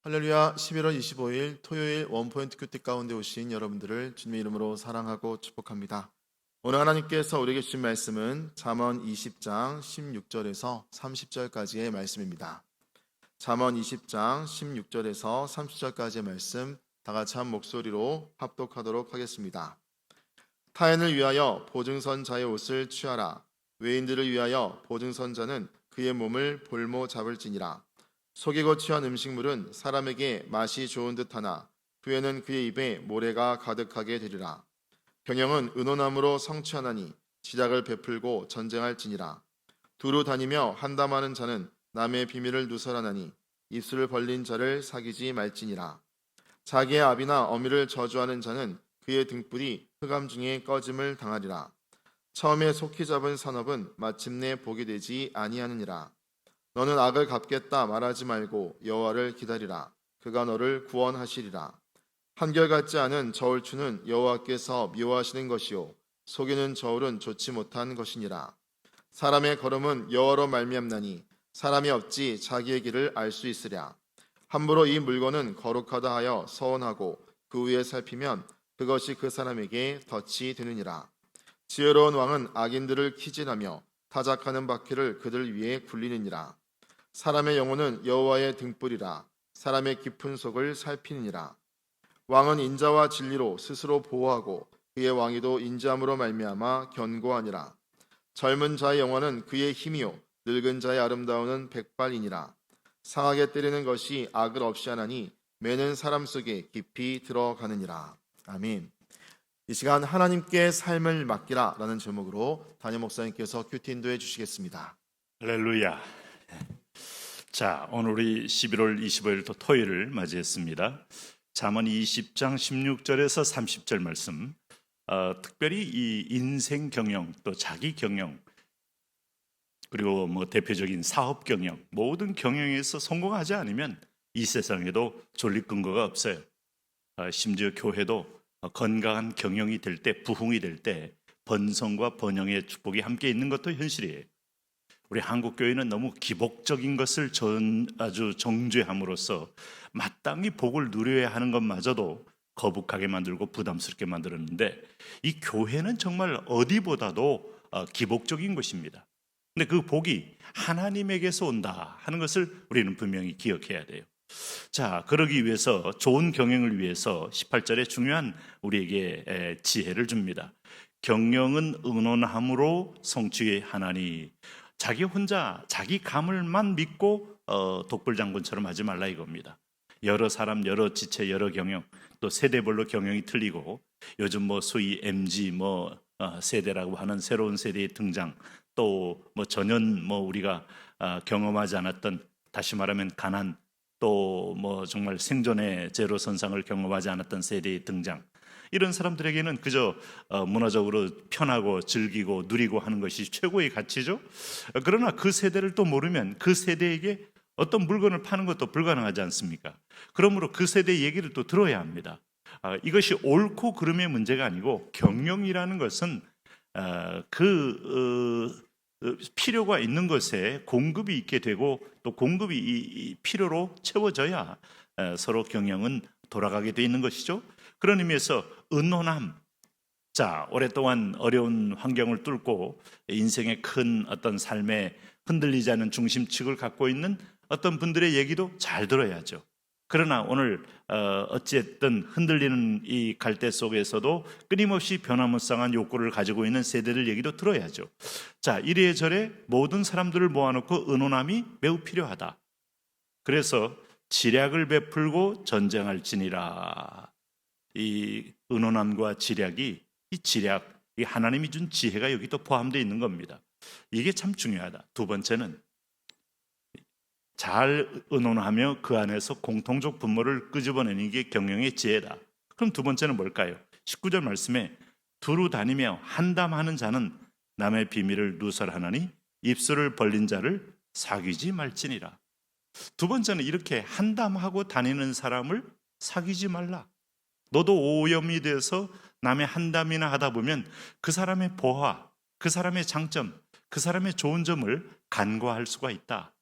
할렐루야. 11월 25일 토요일 원포인트 큐티 가운데 오신 여러분들을 주님의 이름으로 사랑하고 축복합니다. 오늘 하나님께서 우리에게 주신 말씀은 잠언 20장 16절에서 30절까지의 말씀입니다. 잠언 20장 16절에서 30절까지의 말씀 다 같이 한 목소리로 합독하도록 하겠습니다. 타인을 위하여 보증선자의 옷을 취하라. 외인들을 위하여 보증선자는 그의 몸을 볼모 잡을지니라. 속이고 취한 음식물은 사람에게 맛이 좋은 듯하나 후에는 그의 입에 모래가 가득하게 되리라. 경영은 은혼함으로 성취하나니 지략을 베풀고 전쟁할지니라. 두루 다니며 한담하는 자는 남의 비밀을 누설하나니 입술을 벌린 자를 사귀지 말지니라. 자기의 아비나 어미를 저주하는 자는 그의 등불이 흑암 중에 꺼짐을 당하리라. 처음에 속히 잡은 산업은 마침내 복이 되지 아니하느니라. 너는 악을 갚겠다 말하지 말고 여호와를 기다리라. 그가 너를 구원하시리라. 한결같지 않은 저울추는 여호와께서 미워하시는 것이요 속이는 저울은 좋지 못한 것이니라. 사람의 걸음은 여호와로 말미암나니 사람이 어찌 자기의 길을 알 수 있으랴. 함부로 이 물건은 거룩하다 하여 서원하고 그 위에 살피면 그것이 그 사람에게 덫이 되느니라. 지혜로운 왕은 악인들을 키진하며 타작하는 바퀴를 그들 위에 굴리느니라. 사람의 영혼은 여호와의 등불이라. 사람의 깊은 속을 살피느니라. 왕은 인자와 진리로 스스로 보호하고 그의 왕위도 인자함으로 말미암아 견고하니라. 젊은 자의 영혼은 그의 힘이요 늙은 자의 아름다움은 백발이니라. 상하게 때리는 것이 악을 없이 하나니 매는 사람 속에 깊이 들어가느니라. 아멘. 이 시간 하나님께 삶을 맡기라 라는 제목으로 담임 목사님께서 큐티 인도해 주시겠습니다. 할렐루야. 자, 오늘 우리 11월 25일 또 토요일을 맞이했습니다. 잠언 20장 16절에서 30절 말씀, 특별히 이 인생 경영, 또 자기 경영, 그리고 대표적인 사업 경영, 모든 경영에서 성공하지 않으면 이 세상에도 존립 근거가 없어요. 심지어 교회도 건강한 경영이 될 때, 부흥이 될 때 번성과 번영의 축복이 함께 있는 것도 현실이에요. 우리 한국교회는 너무 기복적인 것을 아주 정죄함으로써 마땅히 복을 누려야 하는 것마저도 거북하게 만들고 부담스럽게 만들었는데, 이 교회는 정말 어디보다도 기복적인 것입니다. 근데 그 복이 하나님에게서 온다 하는 것을 우리는 분명히 기억해야 돼요. 자, 그러기 위해서 좋은 경영을 위해서 18절에 중요한 우리에게 지혜를 줍니다. 경영은 의논함으로 성취하나니. 자기 혼자 자기 감을만 믿고 독불장군처럼 하지 말라 이겁니다. 여러 사람, 여러 지체, 여러 경영, 또 세대별로 경영이 틀리고, 요즘 소위 MG 세대라고 하는 새로운 세대의 등장, 또 전혀 우리가 경험하지 않았던, 다시 말하면 가난, 또 정말 생존의 제로 선상을 경험하지 않았던 세대의 등장, 이런 사람들에게는 그저 문화적으로 편하고 즐기고 누리고 하는 것이 최고의 가치죠. 그러나 그 세대를 또 모르면 그 세대에게 어떤 물건을 파는 것도 불가능하지 않습니까? 그러므로 그 세대의 얘기를 또 들어야 합니다. 이것이 옳고 그름의 문제가 아니고, 경영이라는 것은 필요가 있는 것에 공급이 있게 되고, 또 공급이 이 필요로 채워져야 서로 경영은 돌아가게 돼 있는 것이죠. 그런 의미에서 의논함. 자, 오랫동안 어려운 환경을 뚫고 인생의 큰 어떤 삶에 흔들리지 않은 중심축을 갖고 있는 어떤 분들의 얘기도 잘 들어야죠. 그러나 오늘 어찌됐든 흔들리는 이 갈대 속에서도 끊임없이 변화무쌍한 욕구를 가지고 있는 세대들 얘기도 들어야죠. 자, 이래저래 모든 사람들을 모아놓고 의논함이 매우 필요하다. 그래서 지략을 베풀고 전쟁할지니라. 이 의논함과 지략이, 이 하나님이 준 지혜가 여기 또 포함되어 있는 겁니다. 이게 참 중요하다. 두 번째는 잘 의논하며 그 안에서 공통적 분모를 끄집어내는 게 경영의 지혜다. 그럼 두 번째는 뭘까요? 19절 말씀에 두루 다니며 한담하는 자는 남의 비밀을 누설하나니 입술을 벌린 자를 사귀지 말지니라. 두 번째는 이렇게 한담하고 다니는 사람을 사귀지 말라. 너도 오염이 돼서 남의 한담이나 하다 보면 그 사람의 보화, 그 사람의 장점, 그 사람의 좋은 점을 간과할 수가 있다.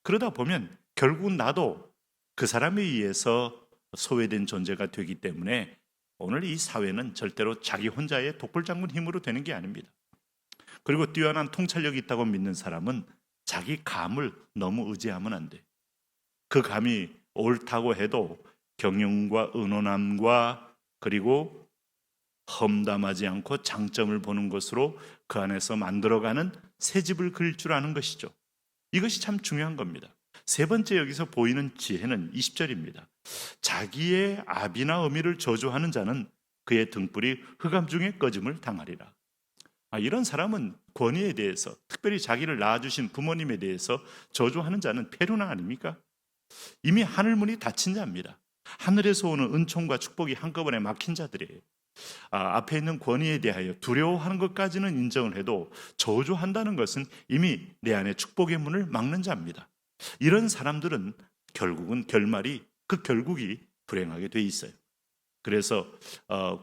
그러다 보면 결국 나도 그 사람에 의해서 소외된 존재가 되기 때문에 오늘 이 사회는 절대로 자기 혼자의 독불장군 힘으로 되는 게 아닙니다. 그리고 뛰어난 통찰력이 있다고 믿는 사람은 자기 감을 너무 의지하면 안 돼. 그 감이 옳다고 해도 경영과 은혼함과 그리고 험담하지 않고 장점을 보는 것으로 그 안에서 만들어가는 새 집을 그릴 줄 아는 것이죠. 이것이 참 중요한 겁니다. 세 번째 여기서 보이는 지혜는 20절입니다. 자기의 아비나 어미를 저주하는 자는 그의 등불이 흑암 중에 꺼짐을 당하리라. 이런 사람은 권위에 대해서, 특별히 자기를 낳아주신 부모님에 대해서 저주하는 자는 페루나 아닙니까? 이미 하늘문이 닫힌 자입니다. 하늘에서 오는 은총과 축복이 한꺼번에 막힌 자들이에요. 앞에 있는 권위에 대하여 두려워하는 것까지는 인정을 해도 저주한다는 것은 이미 내 안에 축복의 문을 막는 자입니다. 이런 사람들은 결국은 그 결국이 불행하게 돼 있어요. 그래서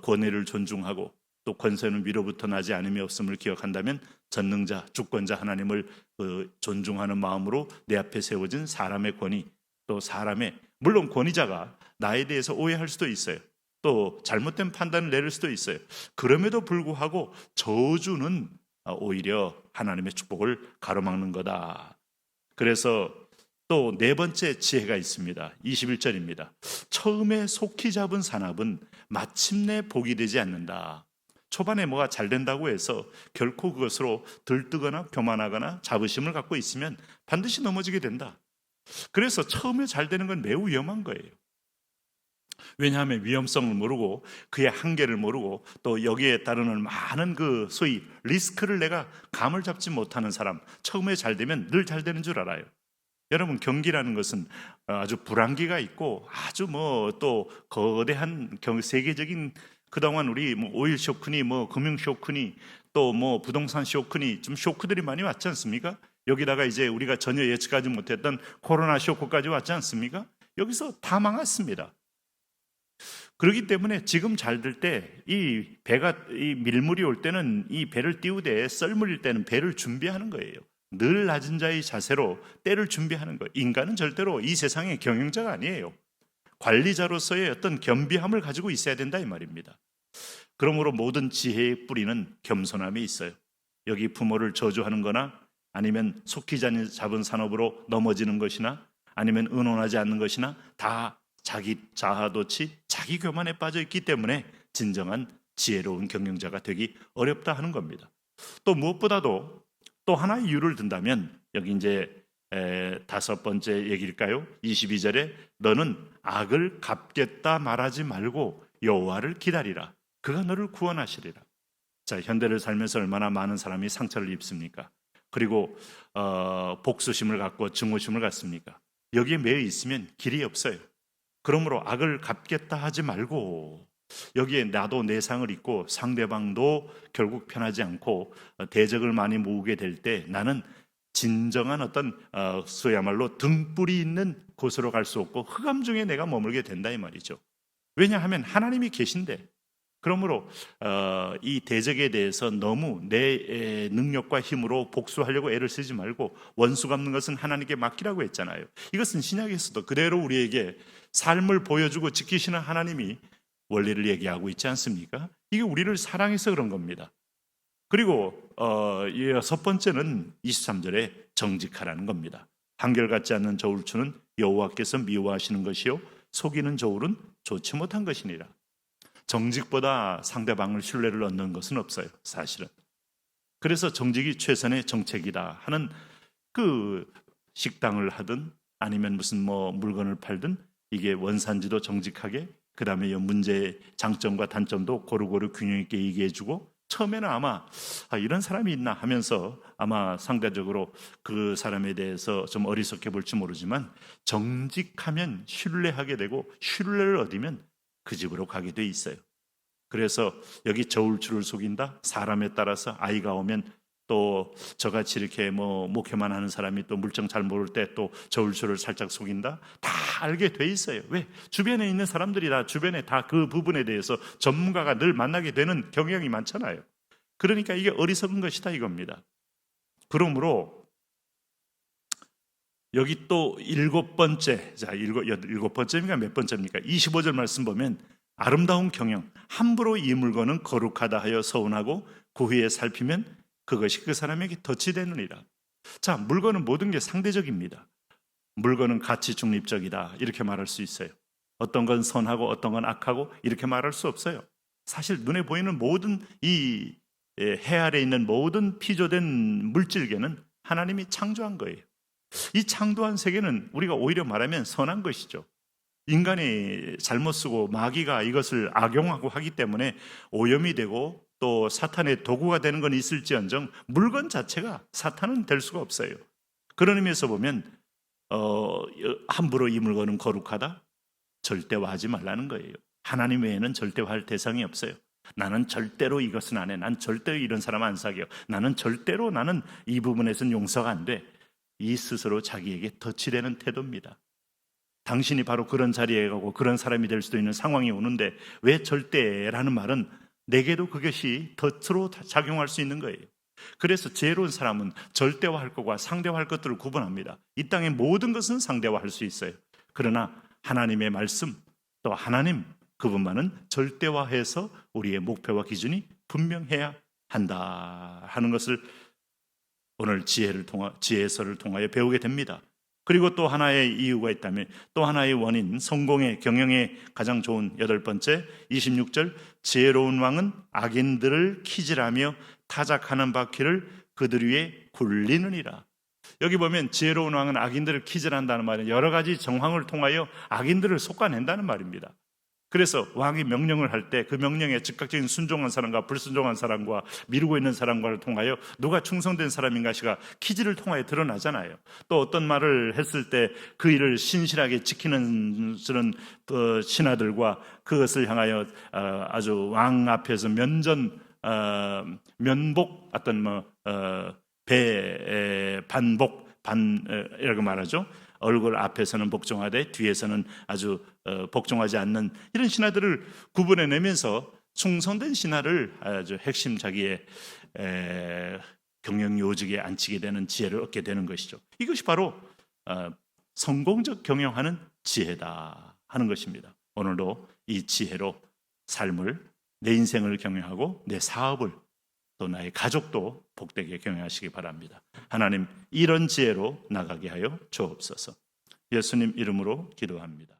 권위를 존중하고 또 권세는 위로부터 나지 않음이 없음을 기억한다면 전능자, 주권자 하나님을 존중하는 마음으로 내 앞에 세워진 사람의 권위, 또 사람의, 물론 권위자가 나에 대해서 오해할 수도 있어요. 또 잘못된 판단을 내릴 수도 있어요. 그럼에도 불구하고 저주는 오히려 하나님의 축복을 가로막는 거다. 그래서 또 네 번째 지혜가 있습니다. 21절입니다. 처음에 속히 잡은 산업은 마침내 복이 되지 않는다. 초반에 뭐가 잘 된다고 해서 결코 그것으로 들뜨거나 교만하거나 자부심을 갖고 있으면 반드시 넘어지게 된다. 그래서 처음에 잘 되는 건 매우 위험한 거예요. 왜냐하면 위험성을 모르고 그의 한계를 모르고 또 여기에 따르는 많은 그 소위 리스크를 내가 감을 잡지 못하는 사람, 처음에 잘 되면 늘 잘 되는 줄 알아요. 여러분, 경기라는 것은 아주 불황기가 있고 아주 또 거대한 세계적인, 그동안 우리 오일 쇼크니 금융 쇼크니 또 부동산 쇼크니 좀 쇼크들이 많이 왔지 않습니까? 여기다가 이제 우리가 전혀 예측하지 못했던 코로나 쇼크까지 왔지 않습니까? 여기서 다 망했습니다. 그렇기 때문에 지금 잘 될 때 이 밀물이 올 때는 이 배를 띄우되 썰물일 때는 배를 준비하는 거예요. 늘 낮은 자의 자세로 때를 준비하는 거예요. 인간은 절대로 이 세상의 경영자가 아니에요. 관리자로서의 어떤 겸비함을 가지고 있어야 된다 이 말입니다. 그러므로 모든 지혜의 뿌리는 겸손함에 있어요. 여기 부모를 저주하는 거나 아니면 속히 잡은 산업으로 넘어지는 것이나 아니면 의논하지 않는 것이나 다 자기 자아도취, 자기 교만에 빠져 있기 때문에 진정한 지혜로운 경영자가 되기 어렵다 하는 겁니다. 또 무엇보다도 또 하나의 이유를 든다면 여기 이제 다섯 번째 얘기일까요? 22절에 너는 악을 갚겠다 말하지 말고 여호와를 기다리라. 그가 너를 구원하시리라. 자, 현대를 살면서 얼마나 많은 사람이 상처를 입습니까? 그리고 복수심을 갖고 증오심을 갖습니까? 여기에 매여 있으면 길이 없어요. 그러므로 악을 갚겠다 하지 말고 여기에 나도 내상을 입고 상대방도 결국 편하지 않고 대적을 많이 모으게 될 때 나는 진정한 어떤 소야말로 등불이 있는 곳으로 갈 수 없고 흑암 중에 내가 머물게 된다 이 말이죠. 왜냐하면 하나님이 계신데, 그러므로 이 대적에 대해서 너무 내 능력과 힘으로 복수하려고 애를 쓰지 말고 원수 갚는 것은 하나님께 맡기라고 했잖아요. 이것은 신약에서도 그대로 우리에게 삶을 보여주고 지키시는 하나님이 원리를 얘기하고 있지 않습니까? 이게 우리를 사랑해서 그런 겁니다. 그리고 여섯 번째는 23절에 정직하라는 겁니다. 한결같지 않는 저울추는 여호와께서 미워하시는 것이요 속이는 저울은 좋지 못한 것이니라. 정직보다 상대방을 신뢰를 얻는 것은 없어요, 사실은. 그래서 정직이 최선의 정책이다 하는, 그 식당을 하든 아니면 무슨 물건을 팔든 이게 원산지도 정직하게, 그 다음에 문제의 장점과 단점도 고루고루 균형 있게 얘기해주고, 처음에는 아마 이런 사람이 있나 하면서 아마 상대적으로 그 사람에 대해서 좀 어리석게 볼지 모르지만 정직하면 신뢰하게 되고 신뢰를 얻으면 그 집으로 가게 돼 있어요. 그래서 여기 저울추를 속인다, 사람에 따라서 아이가 오면 또 저같이 이렇게 목회만 하는 사람이 또 물정 잘 모를 때 또 저울추를 살짝 속인다, 다 알게 돼 있어요. 왜? 주변에 있는 사람들이 다 주변에 다 그 부분에 대해서 전문가가 늘 만나게 되는 경향이 많잖아요. 그러니까 이게 어리석은 것이다 이겁니다. 그러므로 여기 또 일곱 번째, 자, 일곱 번째입니까? 몇 번째입니까? 25절 말씀 보면 아름다운 경영, 함부로 이 물건은 거룩하다 하여 서운하고 그 후에 살피면 그것이 그 사람에게 덫이 되느니라. 자, 물건은 모든 게 상대적입니다. 물건은 가치 중립적이다 이렇게 말할 수 있어요. 어떤 건 선하고 어떤 건 악하고 이렇게 말할 수 없어요. 사실 눈에 보이는 모든 이 해 아래 있는 모든 피조된 물질계는 하나님이 창조한 거예요. 이 창조한 세계는 우리가 오히려 말하면 선한 것이죠. 인간이 잘못 쓰고 마귀가 이것을 악용하고 하기 때문에 오염이 되고 또 사탄의 도구가 되는 건 있을지언정 물건 자체가 사탄은 될 수가 없어요. 그런 의미에서 보면 함부로 이 물건은 거룩하다? 절대화하지 말라는 거예요. 하나님 외에는 절대화할 대상이 없어요. 나는 절대로 이것은 안 해. 난 절대로 이런 사람 안 사겨. 나는 이 부분에서는 용서가 안 돼. 이 스스로 자기에게 덫이 되는 태도입니다. 당신이 바로 그런 자리에 가고 그런 사람이 될 수도 있는 상황이 오는데 왜 절대라는 말은 내게도 그것이 덫으로 작용할 수 있는 거예요. 그래서 지혜로운 사람은 절대화할 것과 상대화할 것들을 구분합니다. 이 땅의 모든 것은 상대화할 수 있어요. 그러나 하나님의 말씀 또 하나님 그분만은 절대화해서 우리의 목표와 기준이 분명해야 한다 하는 것을 오늘 지혜서를 통하여 배우게 됩니다. 그리고 또 하나의 이유가 있다면 또 하나의 원인, 성공의 경영의 가장 좋은 8번째 26절 지혜로운 왕은 악인들을 키질하며 타작하는 바퀴를 그들 위에 굴리느니라. 여기 보면 지혜로운 왕은 악인들을 키질한다는 말은 여러 가지 정황을 통하여 악인들을 솎아낸다는 말입니다. 그래서 왕이 명령을 할 때 그 명령에 즉각적인 순종한 사람과 불순종한 사람과 미루고 있는 사람과를 통하여 누가 충성된 사람인가가 키질을 통하여 드러나잖아요. 또 어떤 말을 했을 때 그 일을 신실하게 지키는 신하들과 그것을 향하여 아주 왕 앞에서 면복 어떤 이라고 말하죠. 얼굴 앞에서는 복종하되 뒤에서는 아주 복종하지 않는 이런 신하들을 구분해내면서 충성된 신하를 아주 핵심 자기의 경영 요직에 앉히게 되는 지혜를 얻게 되는 것이죠. 이것이 바로 성공적 경영하는 지혜다 하는 것입니다. 오늘도 이 지혜로 삶을, 내 인생을 경영하고 내 사업을 또 나의 가족도 복되게 경영하시기 바랍니다. 하나님 이런 지혜로 나가게 하여 주옵소서. 예수님 이름으로 기도합니다.